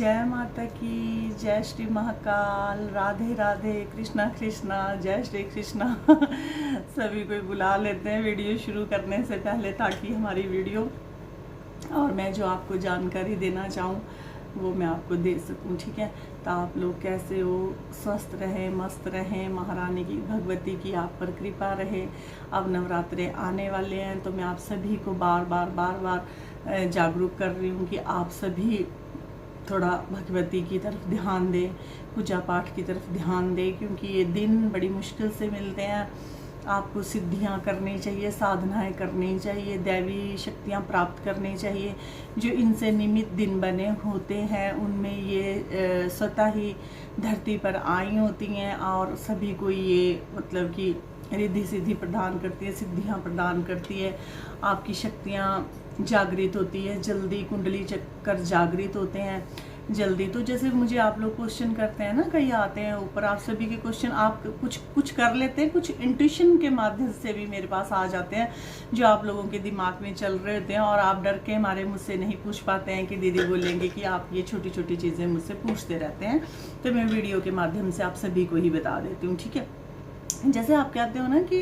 जय माता की, जय श्री महाकाल, राधे राधे, कृष्णा कृष्णा, जय श्री कृष्णा। सभी को बुला लेते हैं वीडियो शुरू करने से पहले, ताकि हमारी वीडियो और मैं जो आपको जानकारी देना चाहूँ वो मैं आपको दे सकूँ। ठीक है, तो आप लोग कैसे हो, स्वस्थ रहें, मस्त रहें, महारानी की, भगवती की आप पर कृपा रहे। अब नवरात्रे आने वाले हैं, तो मैं आप सभी को बार बार जागरूक कर रही हूँ कि आप सभी थोड़ा भगवती की तरफ ध्यान दें, पूजा पाठ की तरफ ध्यान दें, क्योंकि ये दिन बड़ी मुश्किल से मिलते हैं। आपको सिद्धियां करनी चाहिए, साधनाएं करनी चाहिए, दैवी शक्तियां प्राप्त करनी चाहिए। जो इनसे निमित्त दिन बने होते हैं उनमें ये स्वतः ही धरती पर आई होती हैं और सभी को ये मतलब कि रिद्धि सिद्धि प्रदान करती है, सिद्धियां प्रदान करती है। आपकी शक्तियां जागृत होती है, जल्दी कुंडली चक्कर जागृत होते हैं जल्दी। तो जैसे मुझे आप लोग क्वेश्चन करते हैं ना, कई आते हैं ऊपर, आप सभी के क्वेश्चन आप कुछ कर लेते हैं, कुछ इंट्यूशन के माध्यम से भी मेरे पास आ जाते हैं जो आप लोगों के दिमाग में चल रहे होते हैं, और आप डर के हमारे मुझसे नहीं पूछ पाते हैं कि दीदी बोलेंगे कि आप ये छोटी छोटी चीज़ें मुझसे पूछते रहते हैं। तो मैं वीडियो के माध्यम से आप सभी को ही बता देती हूँ। ठीक है, जैसे आप कहते हो ना कि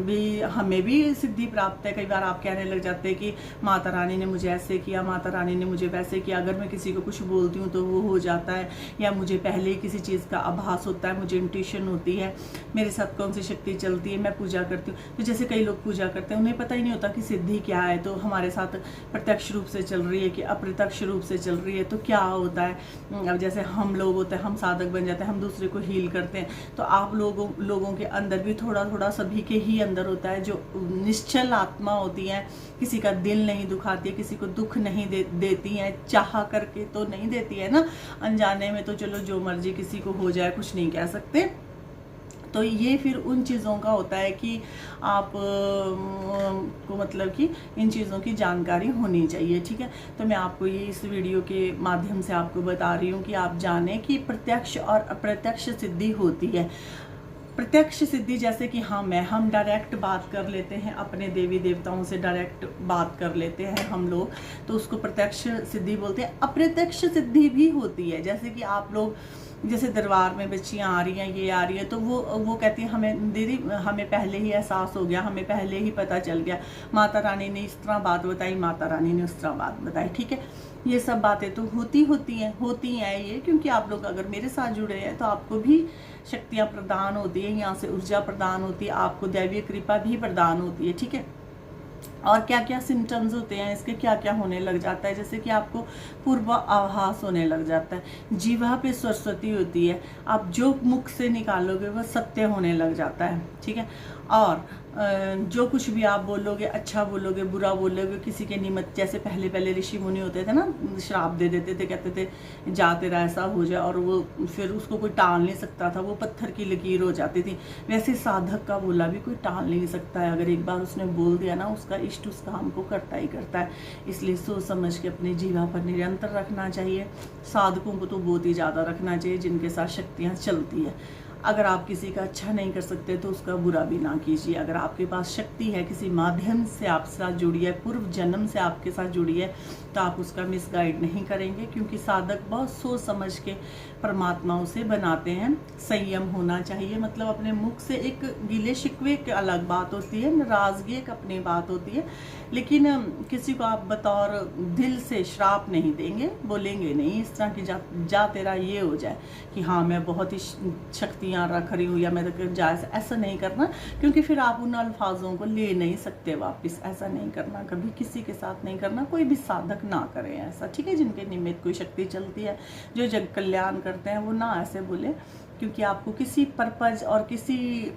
भी हमें भी सिद्धि प्राप्त है। कई बार आप कहने लग जाते हैं कि माता रानी ने मुझे ऐसे किया, माता रानी ने मुझे वैसे किया। अगर मैं किसी को कुछ बोलती हूँ तो वो हो जाता है, या मुझे पहले ही किसी चीज़ का आभास होता है, मुझे इंट्यूशन होती है, मेरे साथ कौन सी शक्ति चलती है, मैं पूजा करती हूँ। तो जैसे कई लोग पूजा करते हैं, उन्हें पता ही नहीं होता कि सिद्धि क्या है, तो हमारे साथ प्रत्यक्ष रूप से चल रही है कि अप्रत्यक्ष रूप से चल रही है, तो क्या होता है। अब जैसे हम लोग होते हैं, हम साधक बन जाते हैं, हम दूसरे को हील करते हैं, तो आप लोगों के अंदर भी थोड़ा थोड़ा सभी के ही अंदर होता है जो निश्चल आत्मा होती है। किसी का दिल नहीं दुखाती है, किसी को दुख नहीं देती है, चाह करके तो नहीं देती है ना, अनजाने में तो चलो जो मर्जी किसी को हो जाए, कुछ नहीं कह सकते। तो ये फिर उन चीज़ों का होता है कि आप को मतलब कि इन चीज़ों की जानकारी होनी चाहिए। ठीक है, तो मैं आपको ये इस वीडियो के माध्यम से आपको बता रही हूँ कि आप जानें कि प्रत्यक्ष और अप्रत्यक्ष सिद्धि होती है। प्रत्यक्ष सिद्धि जैसे कि हम डायरेक्ट बात कर लेते हैं, अपने देवी देवताओं से डायरेक्ट बात कर लेते हैं हम लोग, तो उसको प्रत्यक्ष सिद्धि बोलते हैं। अप्रत्यक्ष सिद्धि भी होती है, जैसे कि आप लोग जैसे दरबार में बच्चियाँ आ रही हैं, ये आ रही है, तो वो कहती है हमें दीदी हमें पहले ही एहसास हो गया, हमें पहले ही पता चल गया, माता रानी ने इस तरह बात बताई, माता रानी ने उस तरह बात बताई। ठीक है, ये सब बातें तो होती हैं ये, क्योंकि आप लोग अगर मेरे साथ जुड़े हैं तो आपको भी शक्तियाँ प्रदान होती है, यहाँ से ऊर्जा प्रदान होती है, आपको दैवीय कृपा भी प्रदान होती है। ठीक है, और क्या क्या सिम्टम्स होते हैं इसके, क्या क्या होने लग जाता है, जैसे कि आपको पूर्व आभास होने लग जाता है, जीवा पे सरस्वती होती है, आप जो मुख से निकालोगे वह सत्य होने लग जाता है। ठीक है, और जो कुछ भी आप बोलोगे, अच्छा बोलोगे, बुरा बोलोगे, किसी के निमित्त, जैसे पहले ऋषि मुनि होते थे ना, श्राप दे देते थे, कहते थे जा तेरा ऐसा हो जाए, और वो फिर उसको कोई टाल नहीं सकता था, वो पत्थर की लकीर हो जाती थी। वैसे साधक का बोला भी कोई टाल नहीं सकता है, अगर एक बार उसने बोल दिया ना, उसका इष्ट उस काम को करता ही करता है। इसलिए सोच समझ के अपने जीवा पर निरंतर रखना चाहिए। साधकों को तो बहुत ही ज़्यादा रखना चाहिए, जिनके साथ शक्तियाँ चलती है। अगर आप किसी का अच्छा नहीं कर सकते तो उसका बुरा भी ना कीजिए। अगर आपके पास शक्ति है, किसी माध्यम से आपके साथ जुड़ी है, पूर्व जन्म से आपके साथ जुड़ी है, तो आप उसका मिसगाइड नहीं करेंगे, क्योंकि साधक बहुत सोच समझ के परमात्माओं से बनाते हैं। संयम होना चाहिए, मतलब अपने मुख से एक गिले शिकवे एक अलग बात होती है, नाराजगी एक अपनी बात होती है, लेकिन किसी को आप बतौर दिल से श्राप नहीं देंगे, बोलेंगे नहीं इस तरह की जा तेरा ये हो जाए कि हाँ मैं बहुत ही शक्तियाँ रख रही हूँ, या मैं जाए, ऐसा नहीं करना, क्योंकि फिर आप उन अल्फाजों को ले नहीं सकते वापस। ऐसा नहीं करना, कभी किसी के साथ नहीं करना, कोई भी साधक ना करें ऐसा। ठीक है, जिनके निमित्त कोई शक्ति चलती है, जो जग कल्याण करते हैं, वो ना ऐसे बोले, क्योंकि आपको किसी पर्पज और किसी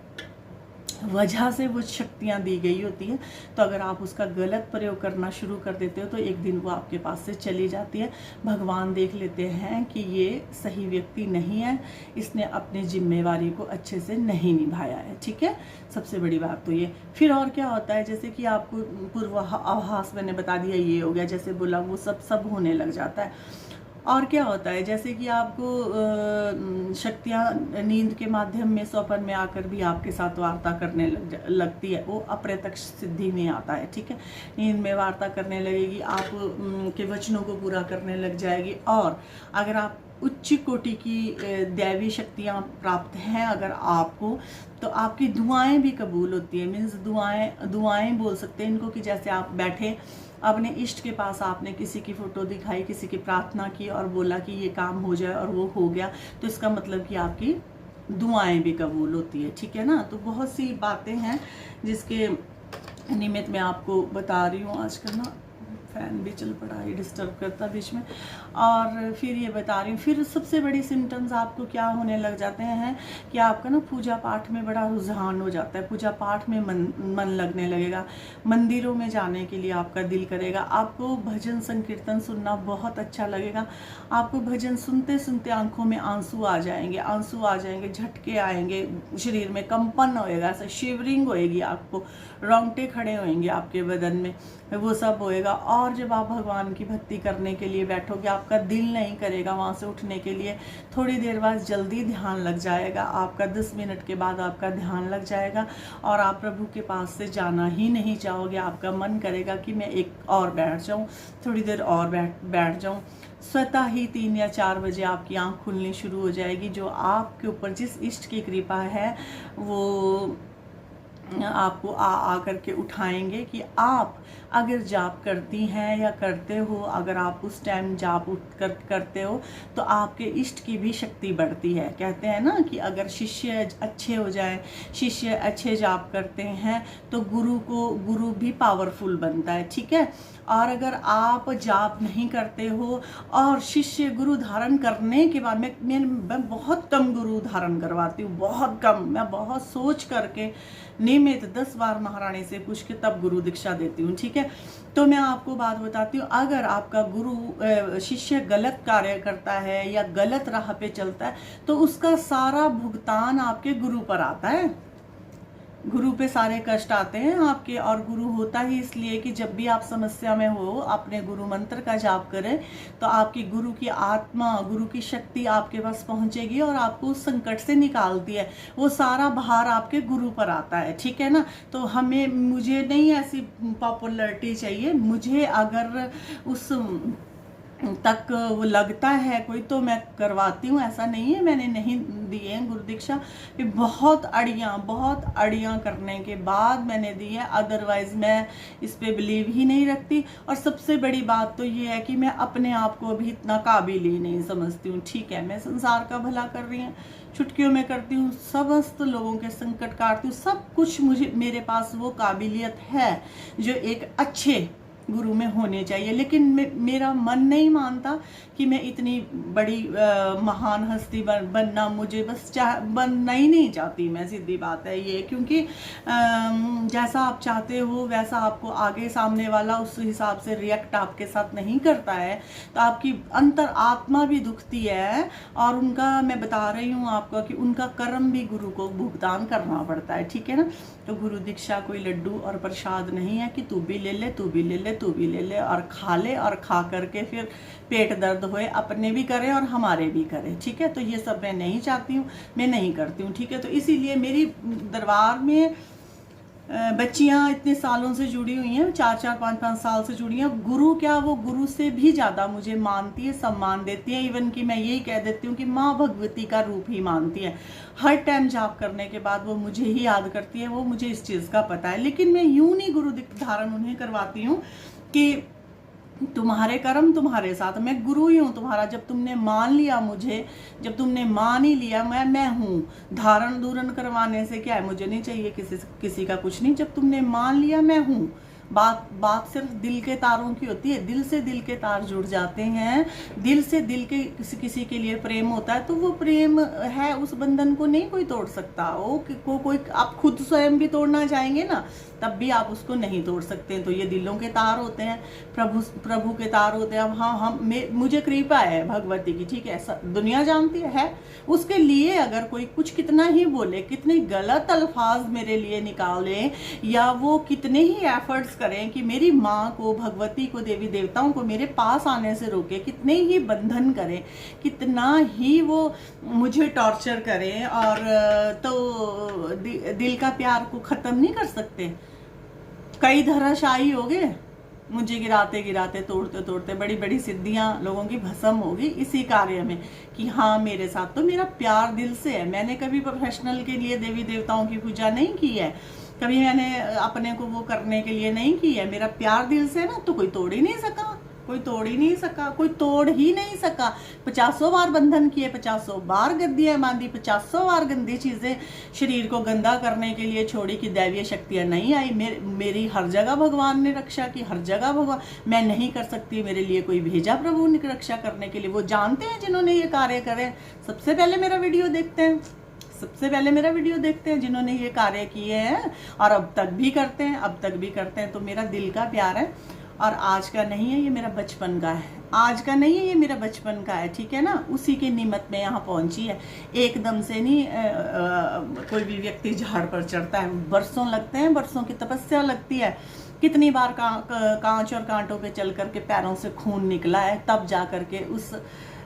वजह से वो शक्तियाँ दी गई होती है। तो अगर आप उसका गलत प्रयोग करना शुरू कर देते हो तो एक दिन वो आपके पास से चली जाती है। भगवान देख लेते हैं कि ये सही व्यक्ति नहीं है, इसने अपनी जिम्मेवारी को अच्छे से नहीं निभाया है। ठीक है, सबसे बड़ी बात तो ये। फिर और क्या होता है, जैसे कि आपको पूर्व आभास मैंने बता दिया, ये हो गया, जैसे बोला वो सब होने लग जाता है। और क्या होता है, जैसे कि आपको शक्तियाँ नींद के माध्यम में स्वप्न में आकर भी आपके साथ वार्ता करने लगती है, वो अप्रत्यक्ष सिद्धि में आता है। ठीक है, नींद में वार्ता करने लगेगी, आप के वचनों को पूरा करने लग जाएगी। और अगर आप उच्च कोटि की दैवी शक्तियाँ प्राप्त हैं अगर आपको, तो आपकी दुआएं भी कबूल होती है। मीन्स दुआएं बोल सकते हैं इनको, कि जैसे आप बैठे अपने इष्ट के पास, आपने किसी की फ़ोटो दिखाई, किसी की प्रार्थना की और बोला कि ये काम हो जाए, और वो हो गया, तो इसका मतलब कि आपकी दुआएं भी कबूल होती है। ठीक है ना। तो बहुत सी बातें हैं जिसके निमित्त मैं आपको बता रही हूँ। आजकल ना फ़ैन भी चल पड़ा है, डिस्टर्ब करता बीच में। और फिर ये बता रही हूँ, फिर सबसे बड़ी सिम्टम्स आपको क्या होने लग जाते हैं कि आपका ना पूजा पाठ में बड़ा रुझान हो जाता है, पूजा पाठ में मन लगने लगेगा, मंदिरों में जाने के लिए आपका दिल करेगा, आपको भजन संकीर्तन सुनना बहुत अच्छा लगेगा, आपको भजन सुनते सुनते आंखों में आंसू आ जाएंगे, झटके आएंगे, शरीर में कंपन होएगा, ऐसा शिवरिंग होएगी, आपको रोंगटे खड़े होंगे आपके बदन में, वो सब होएगा। और जब आप भगवान की भक्ति करने के लिए बैठोगे, आपका दिल नहीं करेगा वहाँ से उठने के लिए, थोड़ी देर बाद जल्दी ध्यान लग जाएगा आपका, 10 मिनट के बाद आपका ध्यान लग जाएगा और आप प्रभु के पास से जाना ही नहीं चाहोगे। आपका मन करेगा कि मैं एक और बैठ जाऊँ, थोड़ी देर और बैठ जाऊँ। स्वतः ही 3 या 4 बजे आपकी आँख खुलनी शुरू हो जाएगी। जो आपके ऊपर जिस इष्ट की कृपा है वो आपको आ करके उठाएंगे कि आप अगर जाप करती हैं या करते हो, अगर आप उस टाइम जाप करते हो तो आपके इष्ट की भी शक्ति बढ़ती है। कहते हैं ना कि अगर शिष्य अच्छे हो जाए, शिष्य अच्छे जाप करते हैं तो गुरु भी पावरफुल बनता है। ठीक है। और अगर आप जाप नहीं करते हो और शिष्य गुरु धारण करने के बाद, मैं बहुत कम गुरु धारण करवाती हूँ, बहुत कम, मैं बहुत सोच करके नियमित 10 बार महारानी से पूछ के तब गुरु दीक्षा देती हूँ। ठीक है। तो मैं आपको बात बताती हूँ, अगर आपका गुरु शिष्य गलत कार्य करता है या गलत राह पे चलता है तो उसका सारा भुगतान आपके गुरु पर आता है। गुरु पे सारे कष्ट आते हैं आपके। और गुरु होता ही इसलिए कि जब भी आप समस्या में हो, अपने गुरु मंत्र का जाप करें तो आपकी गुरु की आत्मा, गुरु की शक्ति आपके पास पहुंचेगी और आपको उस संकट से निकालती है। वो सारा भार आपके गुरु पर आता है। ठीक है ना। तो मुझे नहीं ऐसी पॉपुलैरिटी चाहिए, मुझे अगर उस तक वो लगता है कोई तो मैं करवाती हूँ, ऐसा नहीं है मैंने नहीं दिए हैं गुरु दीक्षा। बहुत अड़ियाँ करने के बाद मैंने दी है, अदरवाइज मैं इस पे बिलीव ही नहीं रखती। और सबसे बड़ी बात तो ये है कि मैं अपने आप को अभी इतना काबिल ही नहीं समझती हूँ। ठीक है, मैं संसार का भला कर रही हूँ, चुटकियों में करती हूँ, समस्त लोगों के संकट काटती हूँ, सब कुछ मेरे पास वो काबिलियत है जो एक अच्छे गुरु में होने चाहिए। लेकिन मेरा मन नहीं मानता कि मैं इतनी बड़ी महान हस्ती बनना, मुझे बस बनना ही नहीं चाहती मैं, सीधी बात है ये। क्योंकि जैसा आप चाहते हो वैसा आपको आगे सामने वाला उस हिसाब से रिएक्ट आपके साथ नहीं करता है, तो आपकी अंतर आत्मा भी दुखती है। और उनका, मैं बता रही हूँ आपको कि उनका कर्म भी गुरु को भुगतान करना पड़ता है। ठीक है ना। तो गुरु दीक्षा कोई लड्डू और प्रसाद नहीं है कि तू भी ले ले, तू भी ले ले, तू भी ले ले और खा ले, और खा करके फिर पेट दर्द होए, अपने भी करें और हमारे भी करें। ठीक है। तो ये सब मैं नहीं चाहती हूँ, मैं नहीं करती हूँ। ठीक है। तो इसीलिए मेरी दरबार में बच्चियाँ इतने सालों से जुड़ी हुई हैं, 4-4, 5-5 साल से जुड़ी हैं। गुरु क्या, वो गुरु से भी ज़्यादा मुझे मानती है, सम्मान देती है। इवन कि मैं यही कह देती हूँ कि माँ भगवती का रूप ही मानती है। हर टाइम जाप करने के बाद वो मुझे ही याद करती है, वो मुझे इस चीज़ का पता है। लेकिन मैं यूँ नहीं गुरु धारण उन्हें करवाती हूँ कि तुम्हारे कर्म तुम्हारे साथ, मैं गुरु ही हूँ तुम्हारा। जब तुमने मान लिया मुझे, जब तुमने मान ही लिया मैं हूँ, धारण दूरण करवाने से क्या है, मुझे नहीं चाहिए किसी का कुछ नहीं। जब तुमने मान लिया मैं हूँ, बात सिर्फ दिल के तारों की होती है। दिल से दिल के तार जुड़ जाते हैं, दिल से दिल के किसी के लिए प्रेम होता है तो वो प्रेम है, उस बंधन को नहीं कोई तोड़ सकता। कोई आप खुद स्वयं भी तोड़ना चाहेंगे ना, तब भी आप उसको नहीं तोड़ सकते। तो ये दिलों के तार होते हैं, प्रभु के तार होते हैं। अब हाँ, मुझे कृपा है भगवती की, ठीक है, दुनिया जानती है। उसके लिए अगर कोई कुछ कितना ही बोले, कितने गलत अल्फाज मेरे लिए निकाले, या वो कितने ही एफर्ट्स करें कि मेरी माँ को, भगवती को, देवी देवताओं को मेरे पास आने से रोके, कितने ही बंधन करें, कितना ही वो मुझे टॉर्चर करें, और तो दिल का प्यार को ख़त्म नहीं कर सकते। कई धराशायी हो गए, मुझे गिराते गिराते, तोड़ते तोड़ते, बड़ी बड़ी सिद्धियां लोगों की भस्म होगी इसी कार्य में कि हाँ मेरे साथ तो मेरा प्यार दिल से है। मैंने कभी प्रोफेशनल के लिए देवी देवताओं की पूजा नहीं की है, कभी मैंने अपने को वो करने के लिए नहीं की है। मेरा प्यार दिल से है ना, तो कोई तोड़ ही नहीं सका, कोई तोड़ ही नहीं सका, कोई तोड़ ही नहीं सका। 50 बार बंधन किए, 50 बार गद्दियां बांधी, 50 बार गंदी चीजें शरीर को गंदा करने के लिए छोड़ी कि दैवीय शक्तियां नहीं आई। मेरी हर जगह भगवान ने रक्षा की, हर जगह भगवान, मैं नहीं कर सकती, मेरे लिए कोई भेजा प्रभु ने रक्षा करने के लिए। वो जानते हैं जिन्होंने ये कार्य करे, सबसे पहले मेरा वीडियो देखते हैं, सबसे पहले मेरा वीडियो देखते हैं जिन्होंने ये कार्य किए हैं, और अब तक भी करते हैं, अब तक भी करते हैं। तो मेरा दिल का प्यार है, और आज का नहीं है, ये मेरा बचपन का है। आज का नहीं है, ये मेरा बचपन का है, ठीक है ना। उसी के निमित्त में यहाँ पहुंची है। एकदम से नहीं कोई भी व्यक्ति झाड़ पर चढ़ता है, बरसों लगते हैं, बरसों की तपस्या लगती है। कितनी बार कांच और कांटों पे चल करके पैरों से खून निकला है, तब जा करके उस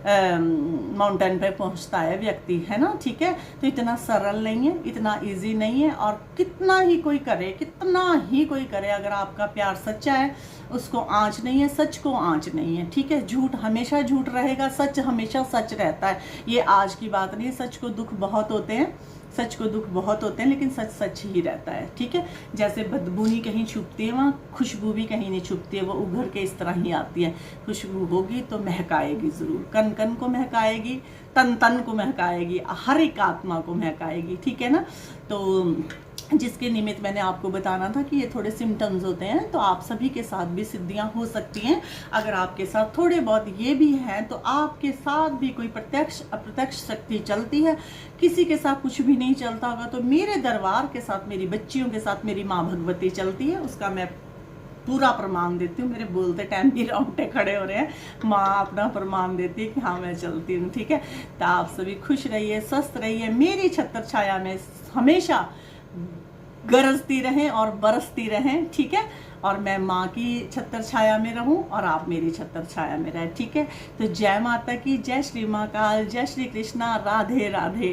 माउंटेन पे पहुंचता है व्यक्ति, है ना, ठीक है। तो इतना सरल नहीं है, इतना इजी नहीं है, और कितना ही कोई करे, कितना ही कोई करे, अगर आपका प्यार सच्चा है उसको आँच नहीं है, सच को आँच नहीं है, ठीक है। झूठ हमेशा झूठ रहेगा, सच हमेशा सच रहता है। ये आज की बात नहीं है, सच को दुख बहुत होते हैं, सच को दुख बहुत होते हैं, लेकिन सच सच ही रहता है, ठीक है। जैसे बदबू नहीं कहीं छुपती है, वहाँ खुशबू भी कहीं नहीं छुपती है, वो उभर के इस तरह ही आती है। खुशबू होगी तो महकाएगी ज़रूर, कन कन को महकाएगी, तन तन को महकाएगी, हर एक आत्मा को महकाएगी, ठीक है ना। तो जिसके निमित्त मैंने आपको बताना था कि ये थोड़े सिम्टम्स होते हैं, तो आप सभी के साथ भी सिद्धियां हो सकती हैं। अगर आपके साथ थोड़े बहुत ये भी हैं, तो आपके साथ भी कोई प्रत्यक्ष अप्रत्यक्ष शक्ति चलती है। किसी के साथ कुछ भी नहीं चलता होगा, तो मेरे दरबार के साथ, मेरी बच्चियों के साथ मेरी माँ भगवती चलती है, उसका मैं पूरा प्रमाण देती हूँ। मेरे बोलते टाइम भी रोंगटे खड़े हो रहे हैं, माँ अपना प्रमाण देती है कि हाँ मैं चलती हूँ, ठीक है। तो आप सभी खुश रहिए, स्वस्थ रहिए, मेरी छत्र छाया में हमेशा गरजती रहें और बरसती रहें, ठीक है। और मैं माँ की छत्र छाया में रहूं और आप मेरी छत्र छाया में रहें, ठीक है। तो जय माता की, जय श्री महाकाल, जय श्री कृष्णा, राधे राधे।